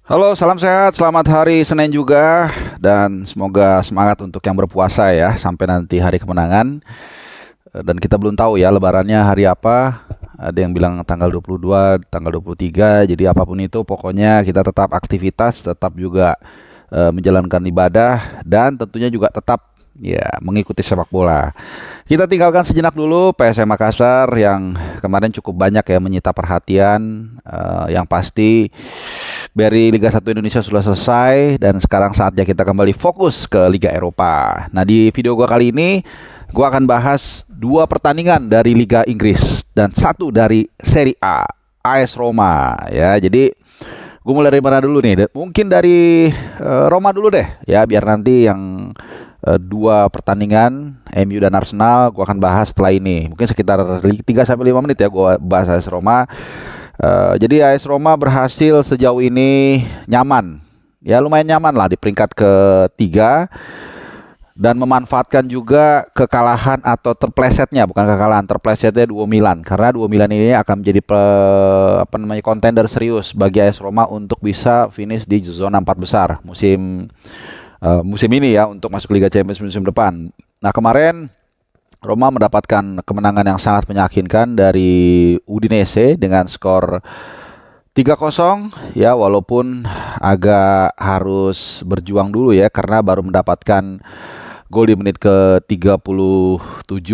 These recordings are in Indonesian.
Halo, salam sehat, selamat hari Senin juga, dan semoga semangat untuk yang berpuasa ya, sampai nanti hari kemenangan. Dan kita belum tahu ya lebarannya hari apa, ada yang bilang tanggal 22, tanggal 23, jadi apapun itu pokoknya kita tetap aktivitas, tetap juga menjalankan ibadah, dan tentunya juga tetap ya mengikuti sepak bola. Kita tinggalkan sejenak dulu PSM Makassar yang kemarin cukup banyak ya menyita perhatian. Yang pasti dari Liga 1 Indonesia sudah selesai dan sekarang saatnya kita kembali fokus ke Liga Eropa. Nah, di video gua kali ini gua akan bahas dua pertandingan dari Liga Inggris dan satu dari Serie A, AS Roma ya. Jadi gue mulai dari mana dulu nih? Mungkin dari Roma dulu deh ya, biar nanti yang dua pertandingan MU dan Arsenal gue akan bahas setelah ini. Mungkin sekitar 3 sampai 5 menit ya gue bahas AS Roma. Jadi AS Roma berhasil sejauh ini nyaman. Ya lumayan nyaman lah di peringkat ketiga dan memanfaatkan juga kekalahan atau terplesetnya, bukan kekalahan, terplesetnya Duo Milan, karena Duo Milan ini akan menjadi kontender serius bagi AS Roma untuk bisa finish di zona 4 besar musim ini ya, untuk masuk Liga Champions musim depan. Nah, kemarin Roma mendapatkan kemenangan yang sangat meyakinkan dari Udinese dengan skor 3-0 ya, walaupun agak harus berjuang dulu ya karena baru mendapatkan gol di menit ke-37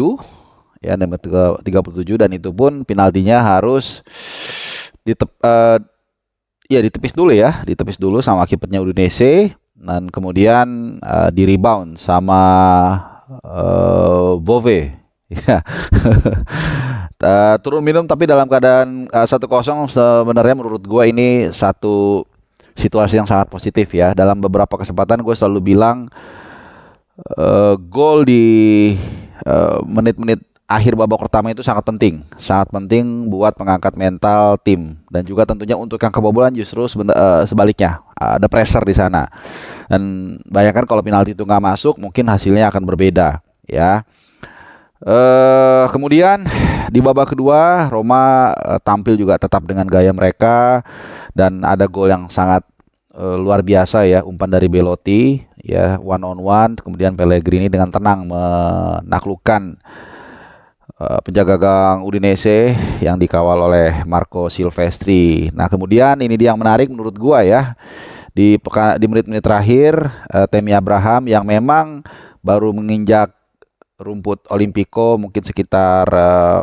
ya, menit ke-37, dan itu pun penaltinya harus ditepis dulu ya, ditepis dulu sama kipernya Udinese, dan kemudian di rebound sama Bove ya. Turun minum tapi dalam keadaan 1-0. Sebenarnya menurut gua ini satu situasi yang sangat positif ya. Dalam beberapa kesempatan gue selalu bilang gol di menit-menit akhir babak pertama itu sangat penting buat mengangkat mental tim, dan juga tentunya untuk yang kebobolan justru sebaliknya ada pressure di sana. Dan bayangkan kalau penalti itu nggak masuk, mungkin hasilnya akan berbeda ya. Kemudian di babak kedua Roma tampil juga tetap dengan gaya mereka, dan ada gol yang sangat luar biasa ya, umpan dari Belotti ya, one on one, kemudian Pellegrini dengan tenang menaklukkan penjaga gawang Udinese yang dikawal oleh Marco Silvestri. Nah, kemudian ini dia yang menarik menurut gua ya. Di menit-menit terakhir, Tammy Abraham yang memang baru menginjak rumput Olimpico mungkin sekitar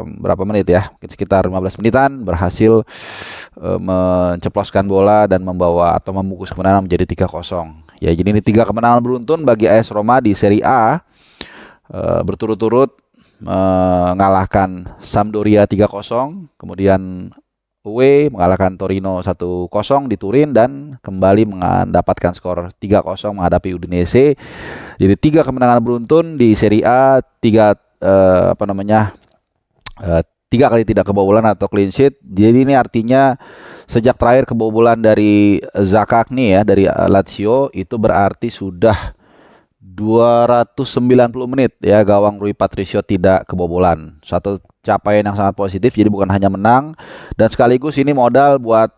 berapa menit ya? Mungkin sekitar 15 menitan, berhasil menceploskan bola dan membawa atau membungkus kemenangan menjadi 3-0. Ya, jadi ini 3 kemenangan beruntun bagi AS Roma di Serie A, berturut-turut mengalahkan Sampdoria 3-0, kemudian away mengalahkan Torino 1-0 di Turin, dan kembali mendapatkan skor 3-0 menghadapi Udinese. Jadi 3 kemenangan beruntun di Serie A, 3 kali tidak kebobolan atau clean sheet. Jadi ini artinya sejak terakhir kebobolan dari Zaccagni ya, dari Lazio, itu berarti sudah 290 menit ya gawang Rui Patricio tidak kebobolan. Satu capaian yang sangat positif. Jadi bukan hanya menang, dan sekaligus ini modal buat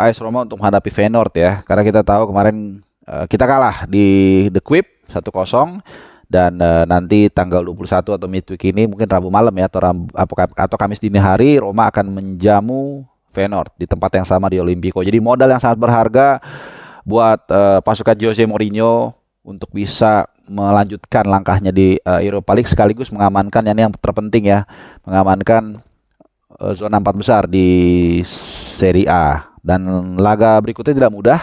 AS Roma untuk menghadapi Feyenoord ya. Karena kita tahu kemarin kita kalah di The Kuip 1-0, dan nanti tanggal 21 atau midweek ini, mungkin Rabu malam ya, atau Kamis dini hari, Roma akan menjamu Feyenoord di tempat yang sama di Olimpico. Jadi modal yang sangat berharga buat pasukan Jose Mourinho untuk bisa melanjutkan langkahnya di Europa League, sekaligus mengamankan yang terpenting ya, mengamankan zona 4 besar di Serie A. Dan laga berikutnya tidak mudah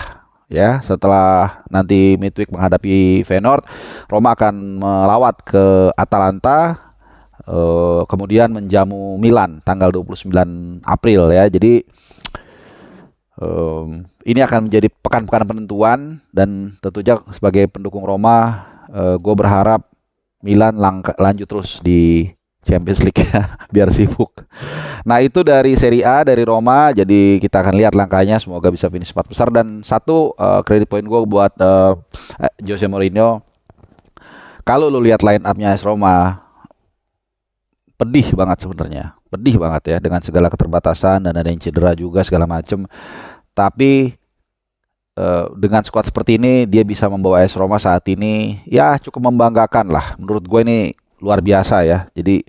ya. Setelah nanti midweek menghadapi Feyenoord, Roma akan melawat ke Atalanta, kemudian menjamu Milan tanggal 29 April ya. Jadi ini akan menjadi pekan-pekan penentuan, dan tentunya sebagai pendukung Roma, gue berharap Milan lanjut terus di Champions League ya, biar sibuk. Nah, itu dari Serie A, dari Roma. Jadi kita akan lihat langkahnya, semoga bisa finish 4 besar. Dan satu kredit poin gue buat Jose Mourinho. Kalau lu lihat line up-nya AS Roma, pedih banget sebenarnya. Pedih banget ya, dengan segala keterbatasan, dan ada yang cedera juga segala macem. Tapi dengan skuad seperti ini dia bisa membawa AS Roma saat ini ya cukup membanggakan lah. Menurut gue ini luar biasa ya. Jadi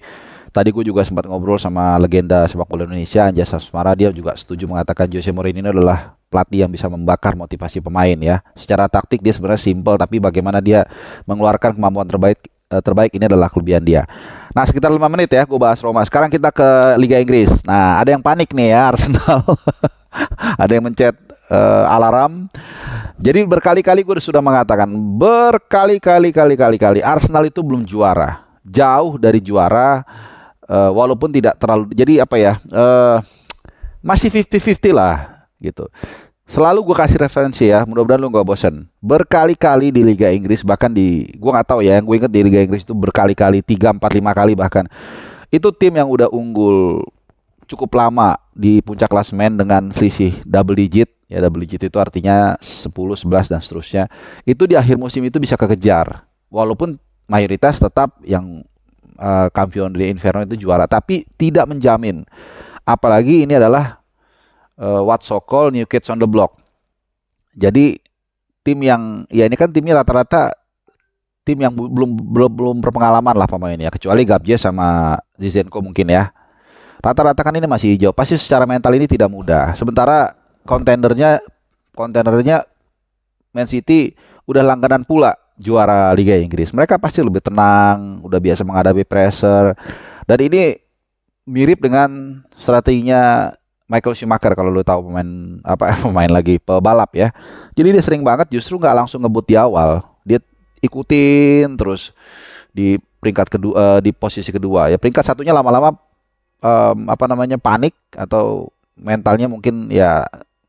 tadi gue juga sempat ngobrol sama legenda sepak bola Indonesia Anjas Asmara, dia juga setuju mengatakan Jose Mourinho ini adalah pelatih yang bisa membakar motivasi pemain ya. Secara taktik dia sebenarnya simple, tapi bagaimana dia mengeluarkan kemampuan terbaik ini adalah kelebihan dia. Nah, sekitar 5 menit ya gue bahas Roma. Sekarang kita ke Liga Inggris. Nah, ada yang panik nih ya Arsenal. Ada yang mencet alarm. Jadi berkali-kali gue sudah mengatakan, berkali-kali Arsenal itu belum juara, jauh dari juara, walaupun tidak terlalu. Jadi apa ya, masih 50-50 lah gitu. Selalu gue kasih referensi ya, mudah-mudahan lu gak bosan. Berkali-kali di Liga Inggris, bahkan gue nggak tahu ya, yang gue inget di Liga Inggris itu berkali-kali, 3, 4, 5 kali bahkan. Itu tim yang udah unggul cukup lama di puncak klasemen dengan selisih double digit. Ya, double digit itu artinya 10, 11 dan seterusnya. Itu di akhir musim itu bisa kekejar. Walaupun mayoritas tetap yang Campione di Inferno itu juara, tapi tidak menjamin. Apalagi ini adalah what so called new kids on the block. Jadi tim yang ya ini kan timnya rata-rata tim yang belum berpengalaman lah pemainnya, kecuali Gabje sama Zizenko mungkin ya. Rata-rata kan ini masih hijau. Pasti secara mental ini tidak mudah. Sementara kontenernya Man City udah langganan pula juara Liga Inggris. Mereka pasti lebih tenang, udah biasa menghadapi pressure. Dan ini mirip dengan strateginya Michael Schumacher, kalau lu tahu pebalap ya. Jadi dia sering banget justru nggak langsung ngebut di awal. Dia ikutin terus di peringkat kedua, di posisi kedua. Ya peringkat satunya lama-lama panik atau mentalnya mungkin ya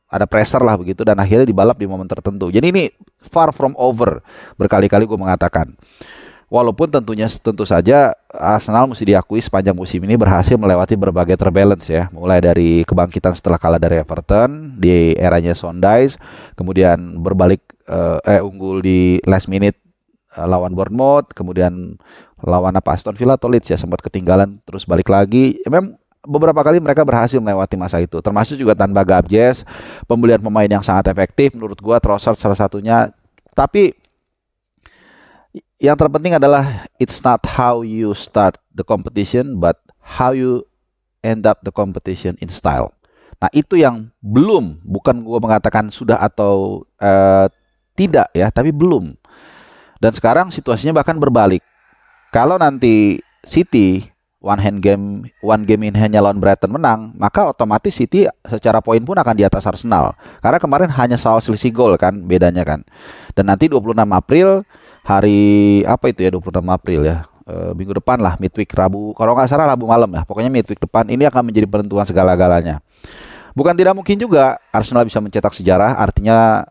ada pressure lah begitu, dan akhirnya dibalap di momen tertentu. Jadi ini far from over, berkali-kali gue mengatakan. Walaupun tentu saja Arsenal mesti diakui sepanjang musim ini berhasil melewati berbagai terbalance ya. Mulai dari kebangkitan setelah kalah dari Everton di eranya Sondays, kemudian berbalik unggul di last minute lawan Bournemouth, kemudian lawan Aston Villa atau Leeds ya, sempat ketinggalan terus balik lagi. Memang beberapa kali mereka berhasil melewati masa itu, termasuk juga tanpa Gabjes, pembelian pemain yang sangat efektif menurut gua, Trossard salah satunya. Tapi yang terpenting adalah it's not how you start the competition, but how you end up the competition in style. Nah, itu yang bukan gua mengatakan sudah atau tidak ya, tapi belum. Dan sekarang situasinya bahkan berbalik. Kalau nanti City one game in hand lawan Brighton menang, maka otomatis City secara poin pun akan di atas Arsenal. Karena kemarin hanya soal selisih gol kan bedanya kan. Dan nanti 26 April hari apa itu ya, 26 April ya, minggu depan lah, midweek Rabu, kalau nggak salah Rabu malam ya, pokoknya midweek depan ini akan menjadi penentuan segala-galanya. Bukan tidak mungkin juga Arsenal bisa mencetak sejarah, artinya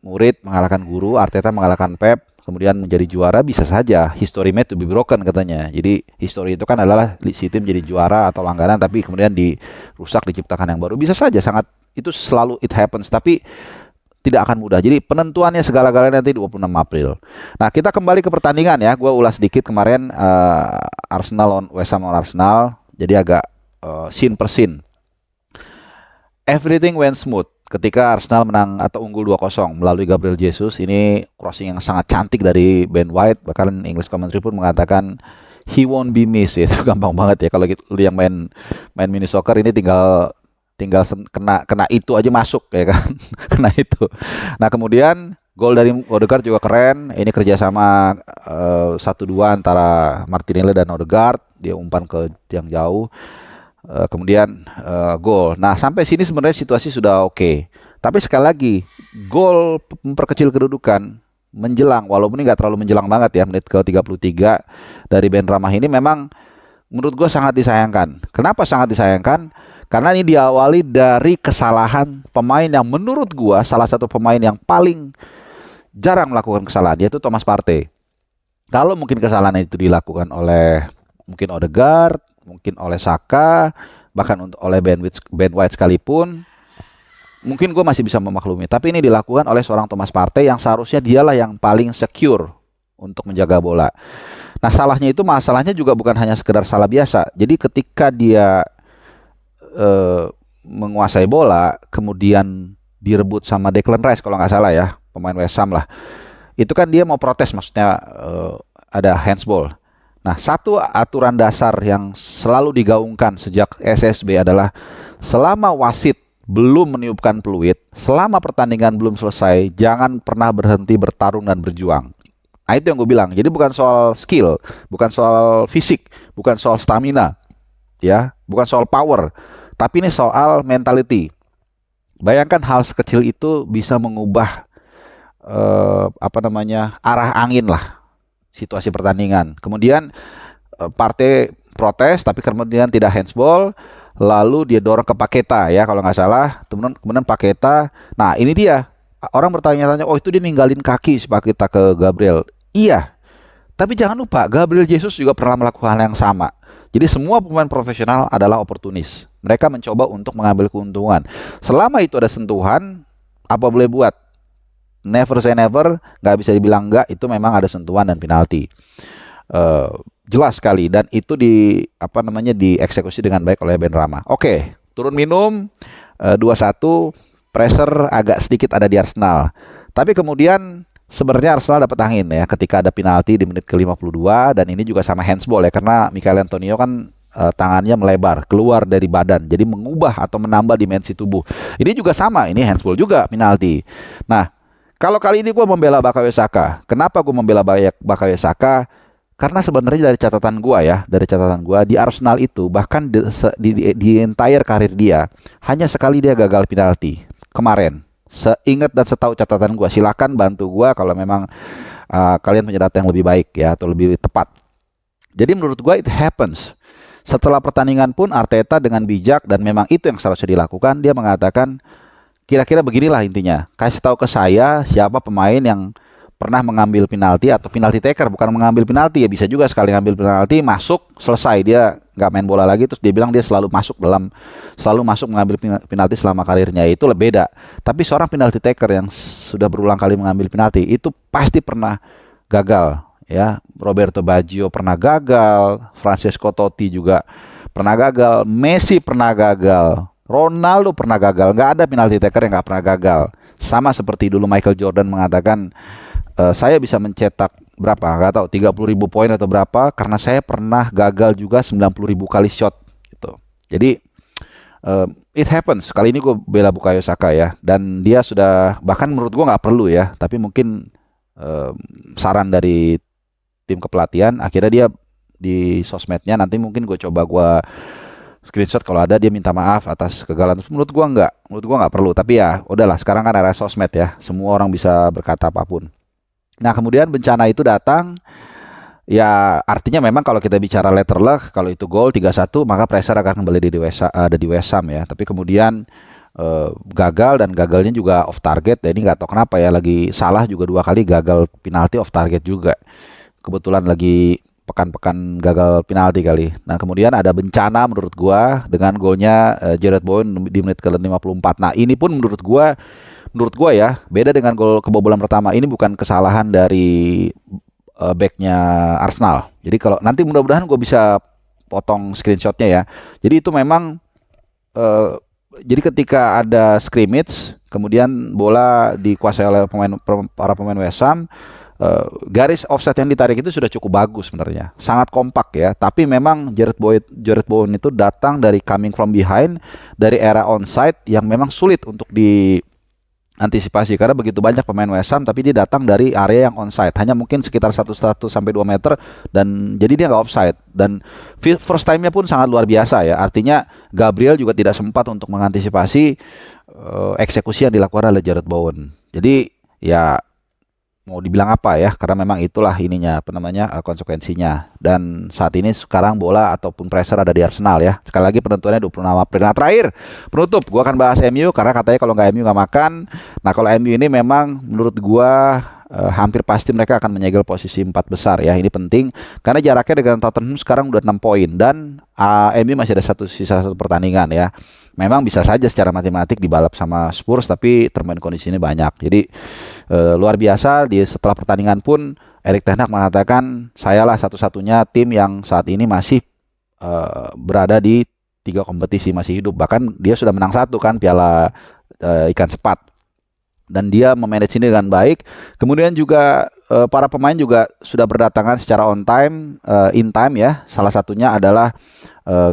murid mengalahkan guru, Arteta mengalahkan Pep, kemudian menjadi juara. Bisa saja, history made to be broken katanya. Jadi history itu kan adalah si tim jadi juara atau langganan tapi kemudian dirusak, diciptakan yang baru. Bisa saja, sangat, itu selalu it happens, tapi tidak akan mudah. Jadi penentuannya segala-galanya nanti 26 April. Nah, kita kembali ke pertandingan ya. Gue ulas sedikit kemarin Arsenal lawan West Ham lawan Arsenal. Jadi agak scene per scene. Everything went smooth ketika Arsenal menang atau unggul 2-0 melalui Gabriel Jesus. Ini crossing yang sangat cantik dari Ben White. Bahkan English commentary pun mengatakan he won't be missed. Itu gampang banget ya, kalau lu yang main mini soccer ini tinggal kena itu aja masuk ya kan. Kena itu. Nah, kemudian gol dari Odegaard juga keren. Ini kerjasama 1-2 antara Martinelli dan Odegaard. Dia umpan ke yang jauh. Kemudian gol. Nah, sampai sini sebenarnya situasi sudah oke. Tapi sekali lagi, gol memperkecil kedudukan menjelang, walaupun ini nggak terlalu menjelang banget ya, menit ke 33 dari Ben Ramah ini memang menurut gue sangat disayangkan. Kenapa sangat disayangkan? Karena ini diawali dari kesalahan pemain yang menurut gue salah satu pemain yang paling jarang melakukan kesalahan, yaitu Thomas Partey. Kalau mungkin kesalahan itu dilakukan oleh mungkin Odegaard, mungkin oleh Saka, bahkan oleh Ben White sekalipun, mungkin gue masih bisa memaklumi. Tapi ini dilakukan oleh seorang Thomas Partey yang seharusnya dialah yang paling secure untuk menjaga bola. Nah, masalahnya juga bukan hanya sekedar salah biasa. Jadi ketika dia menguasai bola, kemudian direbut sama Declan Rice kalau nggak salah ya, pemain West Ham lah. Itu kan dia mau protes, maksudnya ada handsball. Nah, satu aturan dasar yang selalu digaungkan sejak SSB adalah selama wasit belum meniupkan peluit, selama pertandingan belum selesai, jangan pernah berhenti bertarung dan berjuang. Nah, itu yang gue bilang. Jadi bukan soal skill, bukan soal fisik, bukan soal stamina, ya, bukan soal power, tapi ini soal mentality. Bayangkan hal sekecil itu bisa mengubah arah angin lah situasi pertandingan. Kemudian partai protes, tapi kemudian tidak handsball, lalu dia dorong ke Paqueta ya kalau nggak salah. Kemudian Paqueta, nah ini dia orang bertanya-tanya, oh itu dia ninggalin kaki si Paqueta ke Gabriel. Iya, tapi jangan lupa Gabriel Jesus juga pernah melakukan hal yang sama. Jadi semua pemain profesional adalah oportunis. Mereka mencoba untuk mengambil keuntungan. Selama itu ada sentuhan, apa boleh buat? Never say never, nggak bisa dibilang nggak. Itu memang ada sentuhan dan penalti. Jelas sekali, dan itu dieksekusi dengan baik oleh Ben Rama. Oke, turun minum 2-1, pressure agak sedikit ada di Arsenal. Tapi kemudian sebenarnya Arsenal dapat angin ya ketika ada penalti di menit ke-52, dan ini juga sama handsball ya, karena Michail Antonio kan tangannya melebar keluar dari badan, jadi mengubah atau menambah dimensi tubuh. Ini juga sama, ini handsball juga penalti. Nah, kalau kali ini gue membela Bukayo Saka. Kenapa gue membela Bukayo Saka? Karena sebenarnya dari catatan gue di Arsenal itu, bahkan di entire karir dia, hanya sekali dia gagal penalti kemarin. Seingat dan setahu catatan gue, silakan bantu gue kalau memang kalian punya data yang lebih baik ya, atau lebih tepat. Jadi menurut gue it happens. Setelah pertandingan pun Arteta dengan bijak, dan memang itu yang seharusnya dilakukan, dia mengatakan kira-kira beginilah intinya, kasih tahu ke saya siapa pemain yang pernah mengambil penalti atau penalti taker, bukan mengambil penalti ya, bisa juga sekali ngambil penalti masuk selesai, dia nggak main bola lagi, terus dia bilang dia selalu masuk mengambil penalti selama karirnya. Itu lebih beda. Tapi seorang penalti taker yang sudah berulang kali mengambil penalti itu pasti pernah gagal ya. Roberto Baggio pernah gagal, Francesco Totti juga pernah gagal, Messi pernah gagal, Ronaldo pernah gagal. Nggak ada penalti taker yang nggak pernah gagal. Sama seperti dulu Michael Jordan mengatakan, saya bisa mencetak berapa, nggak tahu, 30.000 poin atau berapa, karena saya pernah gagal juga 90.000 kali shot gitu. Jadi it happens. Kali ini gue bela Bukayo Saka ya, dan dia sudah, bahkan menurut gue nggak perlu ya, tapi mungkin saran dari tim kepelatihan, akhirnya dia di sosmednya, nanti mungkin gue screenshot kalau ada, dia minta maaf atas kegagalan. Menurut gua nggak perlu, tapi ya udahlah, sekarang kan era sosmed ya, semua orang bisa berkata apapun. Nah, kemudian bencana itu datang, ya artinya memang kalau kita bicara letter luck, kalau itu gol 3-1, maka pressure akan kembali ada di West Ham ya. Tapi kemudian gagal, dan gagalnya juga off target. Jadi nggak tahu kenapa ya, lagi salah juga 2 kali gagal penalti off target juga. Kebetulan lagi pekan-pekan gagal penalti kali. Nah, kemudian ada bencana menurut gua dengan golnya Jarrod Bowen di menit ke-54. Nah, ini pun menurut gua ya, beda dengan gol kebobolan pertama. Ini bukan kesalahan dari backnya Arsenal. Jadi kalau nanti mudah-mudahan gue bisa potong screenshotnya ya. Jadi itu memang jadi ketika ada scrimmage, kemudian bola dikuasai oleh para pemain West Ham, garis offset yang ditarik itu sudah cukup bagus sebenarnya, sangat kompak ya. Tapi memang Jarrod Bowen itu datang dari coming from behind, dari era onside yang memang sulit untuk diantisipasi karena begitu banyak pemain West Ham, tapi dia datang dari area yang onside, hanya mungkin sekitar 1 sampai 2 meter, dan jadi dia nggak offside. Dan first time-nya pun sangat luar biasa ya. Artinya Gabriel juga tidak sempat untuk mengantisipasi eksekusi yang dilakukan oleh Jarrod Bowen. Jadi ya mau dibilang apa ya, karena memang itulah konsekuensinya. Dan saat ini sekarang bola ataupun pressure ada di Arsenal ya. Sekali lagi penentuannya 26 April. Nah, terakhir penutup, gua akan bahas MU karena katanya kalau nggak MU nggak makan. Nah, kalau MU ini memang menurut gua hampir pasti mereka akan menyegel posisi 4 besar ya. Ini penting karena jaraknya dengan Tottenham sekarang udah 6 poin, dan MU masih ada sisa 1 pertandingan ya. Memang bisa saja secara matematik dibalap sama Spurs, tapi termain kondisi ini banyak. Jadi luar biasa, setelah pertandingan pun Erik ten Hag mengatakan, sayalah satu-satunya tim yang saat ini masih berada di 3 kompetisi, masih hidup. Bahkan dia sudah menang 1 kan, Piala ikan sepat. Dan dia memanage ini dengan baik. Kemudian juga para pemain juga sudah berdatangan secara on time, in time ya. Salah satunya adalah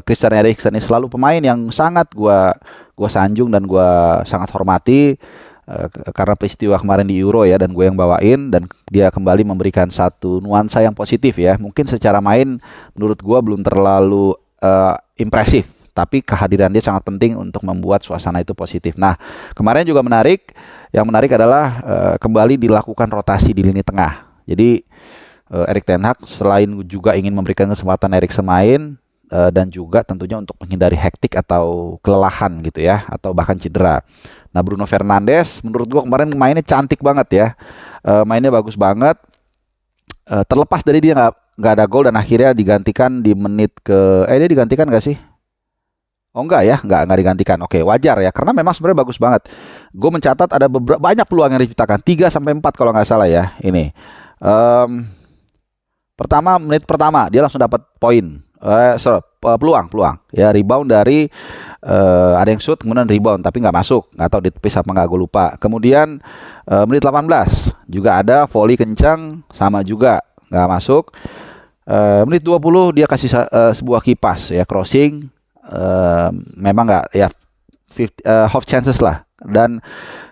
Christian Eriksen, ini selalu pemain yang sangat gua sanjung dan gua sangat hormati karena peristiwa kemarin di Euro ya, dan gue yang bawain, dan dia kembali memberikan satu nuansa yang positif ya. Mungkin secara main menurut gua belum terlalu impresif, tapi kehadiran dia sangat penting untuk membuat suasana itu positif. Nah, kemarin juga menarik. Yang menarik adalah kembali dilakukan rotasi di lini tengah. Jadi Erik ten Hag selain juga ingin memberikan kesempatan Eriksen main dan juga tentunya untuk menghindari hektik atau kelelahan gitu ya, atau bahkan cedera. Nah, Bruno Fernandes menurut gua kemarin mainnya cantik banget ya. Mainnya bagus banget. Terlepas dari dia nggak ada gol dan akhirnya digantikan di menit dia digantikan nggak sih? Oh enggak ya, enggak digantikan. Oke, wajar ya, karena memang sebenarnya bagus banget. Gue mencatat ada banyak peluang yang diciptakan, 3 sampai 4 kalau nggak salah ya. Ini menit pertama dia langsung dapat poin. Peluang ya, rebound dari ada yang shoot kemudian rebound tapi nggak masuk, nggak tahu ditepis apa nggak, gue lupa. Kemudian menit 18 juga ada volley kencang, sama juga nggak masuk. Menit 20 dia kasih sebuah kipas ya, crossing. Memang nggak ya, half chances lah. Dan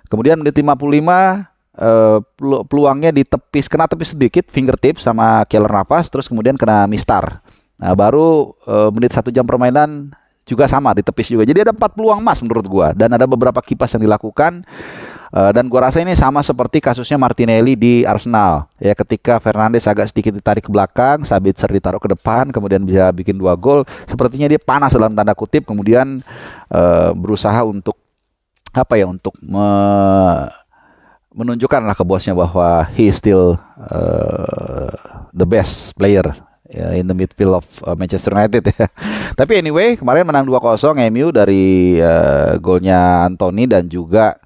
kemudian menit 55 peluangnya kena tepis sedikit, fingertip sama Keylor Navas, terus kemudian kena mistar. Nah, baru menit 1 jam permainan juga sama ditepis juga. Jadi ada 4 peluang emas menurut gua, dan ada beberapa kipas yang dilakukan. Dan gua rasa ini sama seperti kasusnya Martinelli di Arsenal ya, ketika Fernandes agak sedikit ditarik ke belakang, Sabitzer ditaruh ke depan, kemudian bisa bikin 2 gol. Sepertinya dia panas dalam tanda kutip, kemudian berusaha untuk menunjukkan lah ke bosnya bahwa he is still the best player in the midfield of Manchester United ya. Tapi anyway, kemarin menang 2-0 MU dari golnya Anthony dan juga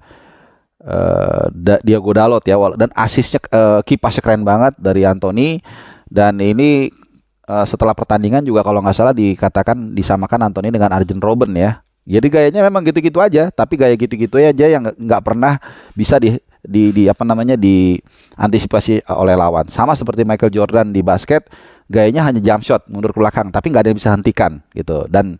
Diogo Dalot ya, dan asisnya kipasnya keren banget dari Anthony. Dan ini setelah pertandingan juga kalau nggak salah dikatakan disamakan Anthony dengan Arjen Robben ya. Jadi gayanya memang gitu-gitu aja, tapi gaya gitu-gitu aja yang nggak pernah bisa diantisipasi oleh lawan. Sama seperti Michael Jordan di basket, gayanya hanya jump shot mundur ke belakang, tapi nggak ada yang bisa hentikan gitu. Dan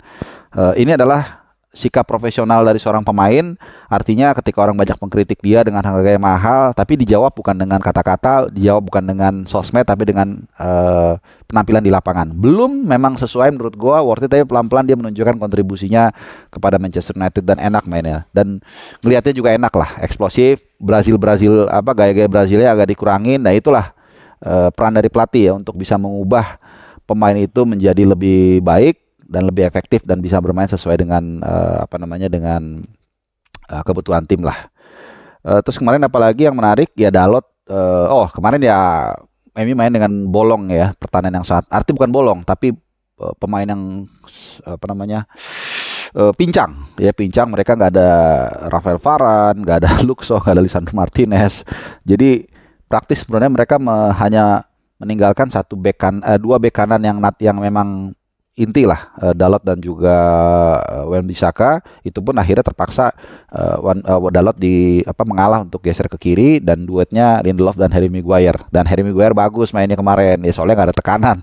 ini adalah sikap profesional dari seorang pemain. Artinya ketika orang banyak mengkritik dia dengan harga yang mahal, tapi dijawab bukan dengan kata-kata, dijawab bukan dengan sosmed, tapi dengan penampilan di lapangan. Belum memang sesuai menurut gua, worth it, tapi pelan-pelan dia menunjukkan kontribusinya kepada Manchester United dan enak mainnya. Dan ngelihatnya juga enak lah, eksplosif. Brazil gaya-gaya Brazilnya agak dikurangin. Nah, itulah peran dari pelatih ya, untuk bisa mengubah pemain itu menjadi lebih baik dan lebih efektif dan bisa bermain sesuai dengan dengan kebutuhan tim lah. Terus kemarin apalagi yang menarik ya, Dalot. Kemarin ya MU main dengan bolong ya, pertahanan yang sangat, arti bukan bolong tapi pemain yang pincang ya, pincang. Mereka nggak ada Rafael Varane, nggak ada Luxo, nggak ada Lisandro Martinez. Jadi praktis sebenarnya mereka hanya meninggalkan dua bek kanan yang memang inti lah, Dalot dan juga Wan-Bissaka. Itu pun akhirnya terpaksa Dalot mengalah untuk geser ke kiri, dan duetnya Lindelof dan Harry Maguire. Dan Harry Maguire bagus mainnya kemarin ya, soalnya nggak ada tekanan.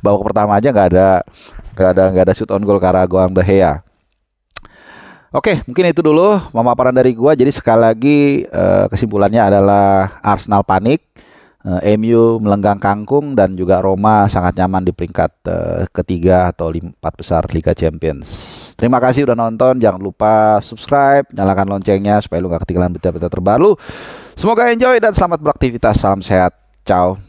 Babak pertama aja nggak ada shoot on goal karena Goang De Gea. Oke, mungkin itu dulu pemaparan dari gua. Jadi sekali lagi kesimpulannya adalah Arsenal panik, MU melenggang kangkung, dan juga Roma sangat nyaman di peringkat ketiga atau 4 besar Liga Champions. Terima kasih udah nonton. Jangan lupa subscribe, nyalakan loncengnya supaya lu gak ketinggalan berita-berita terbaru. Semoga enjoy dan selamat beraktivitas. Salam sehat. Ciao.